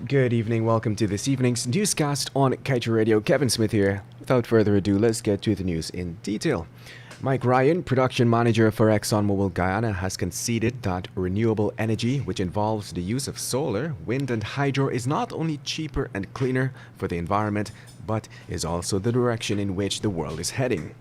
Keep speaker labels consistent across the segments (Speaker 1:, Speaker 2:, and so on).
Speaker 1: Good evening. Welcome to this evening's newscast on Kaieteur Radio. Kevin Smith here. Without further ado, let's get to the news in detail. Mike Ryan, production manager for ExxonMobil Guyana, has conceded that renewable energy, which involves the use of solar, wind and hydro, is not only cheaper and cleaner for the environment, but is also the direction in which the world is heading.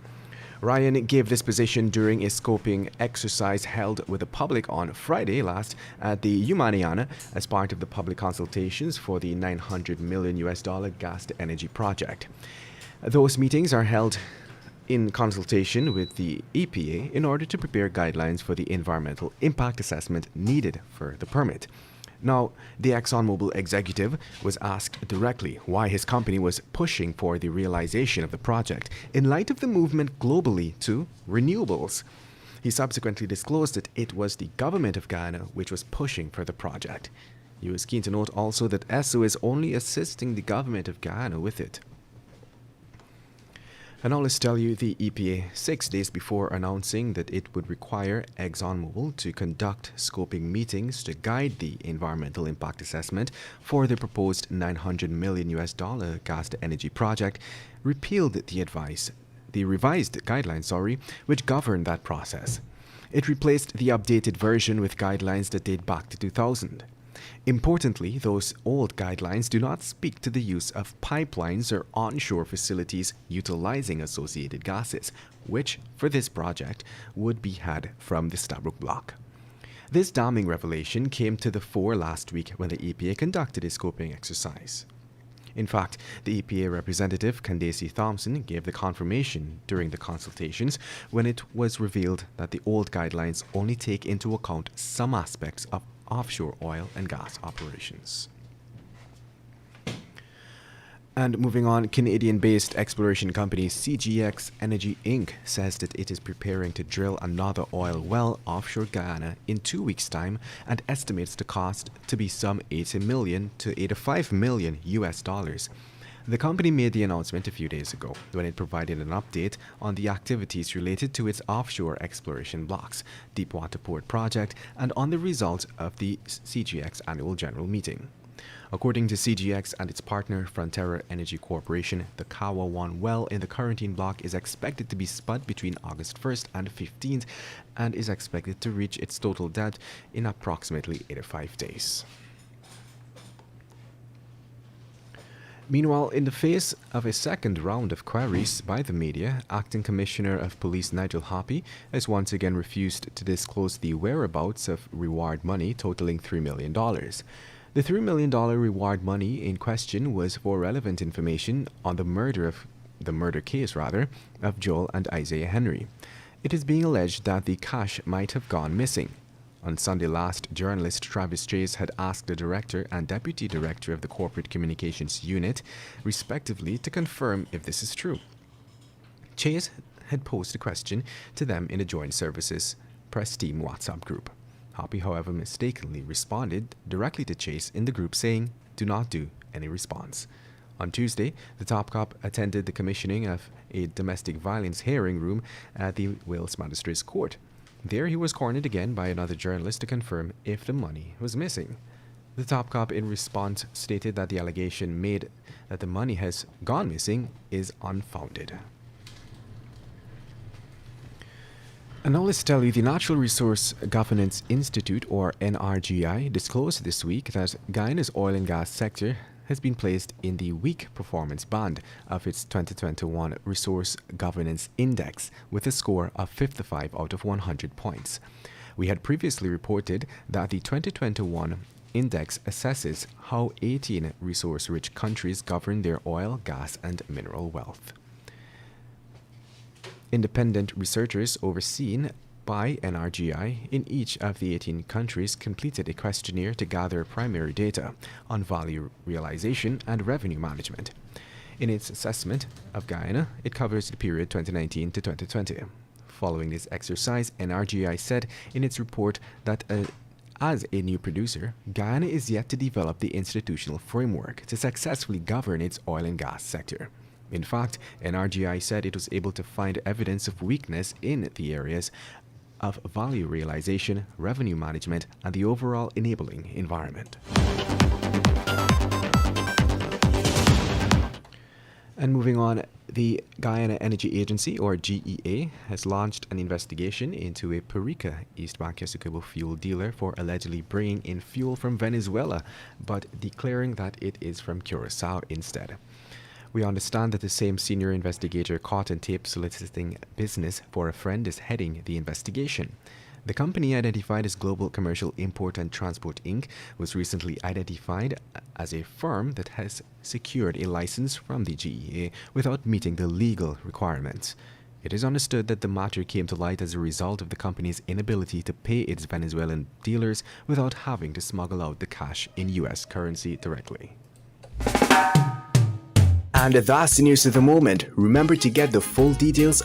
Speaker 1: Ryan gave this position during a scoping exercise held with the public on Friday last at the Humaniana as part of the public consultations for the $900 million gas to energy project. Those meetings are held in consultation with the EPA in order to prepare guidelines for the environmental impact assessment needed for the permit. Now, the ExxonMobil executive was asked directly why his company was pushing for the realization of the project in light of the movement globally to renewables. He subsequently disclosed that it was the government of Guyana which was pushing for the project. He was keen to note also that ESSO is only assisting the government of Guyana with it. And now let's tell you the EPA 6 days before announcing that it would require ExxonMobil to conduct scoping meetings to guide the environmental impact assessment for the proposed $900 million gas to energy project, repealed the revised guidelines, which govern that process. It replaced the updated version with guidelines that date back to 2000. Importantly, those old guidelines do not speak to the use of pipelines or onshore facilities utilizing associated gases, which, for this project, would be had from the Stabroek Block. This damning revelation came to the fore last week when the EPA conducted a scoping exercise. In fact, the EPA representative, Candace Thompson, gave the confirmation during the consultations when it was revealed that the old guidelines only take into account some aspects of offshore oil and gas operations. And moving on, Canadian-based exploration company CGX Energy Inc. says that it is preparing to drill another oil well offshore Guyana in 2 weeks' time and estimates the cost to be some $80 million to $85 million US. The company made the announcement a few days ago when it provided an update on the activities related to its offshore exploration blocks, Deepwater Port project, and on the results of the CGX annual general meeting. According to CGX and its partner Frontera Energy Corporation, the Kawa-1 well in the Quarantine block is expected to be spud between August 1st and 15th and is expected to reach its total depth in approximately 85 days. Meanwhile, in the face of a second round of queries by the media, Acting Commissioner of Police Nigel Hoppy has once again refused to disclose the whereabouts of reward money totaling $3 million. The $3 million reward money in question was for relevant information on the murder case of Joel and Isaiah Henry. It is being alleged that the cash might have gone missing. On Sunday last, journalist Travis Chase had asked the director and deputy director of the Corporate Communications Unit, respectively, to confirm if this is true. Chase had posed the question to them in a Joint Services Press Team WhatsApp group. Hoppy, however, mistakenly responded directly to Chase in the group saying, "Do not do any response." On Tuesday, the top cop attended the commissioning of a domestic violence hearing room at the Wales Magistrates Court. There he was cornered again by another journalist to confirm if the money was missing. The top cop in response stated that the allegation made that the money has gone missing is unfounded. And now let's tell you, the Natural Resource Governance Institute, or NRGI, disclosed this week that Guyana's oil and gas sector has been placed in the weak performance band of its 2021 Resource Governance Index with a score of 55 out of 100 points. We had previously reported that the 2021 index assesses how 18 resource-rich countries govern their oil, gas, and mineral wealth. Independent researchers overseen by NRGI in each of the 18 countries completed a questionnaire to gather primary data on value realization and revenue management. In its assessment of Guyana, it covers the period 2019 to 2020. Following this exercise, NRGI said in its report that as a new producer, Guyana is yet to develop the institutional framework to successfully govern its oil and gas sector. In fact, NRGI said it was able to find evidence of weakness in the areas of value realization, revenue management, and the overall enabling environment. And moving on, the Guyana Energy Agency, or GEA, has launched an investigation into a Perica, East Bank Essequibo fuel dealer for allegedly bringing in fuel from Venezuela, but declaring that it is from Curacao instead. We understand that the same senior investigator caught on tape soliciting business for a friend is heading the investigation. The company, identified as Global Commercial Import and Transport Inc., was recently identified as a firm that has secured a license from the GEA without meeting the legal requirements. It is understood that the matter came to light as a result of the company's inability to pay its Venezuelan dealers without having to smuggle out the cash in U.S. currency directly.
Speaker 2: And that's the news of the moment. Remember to get the full details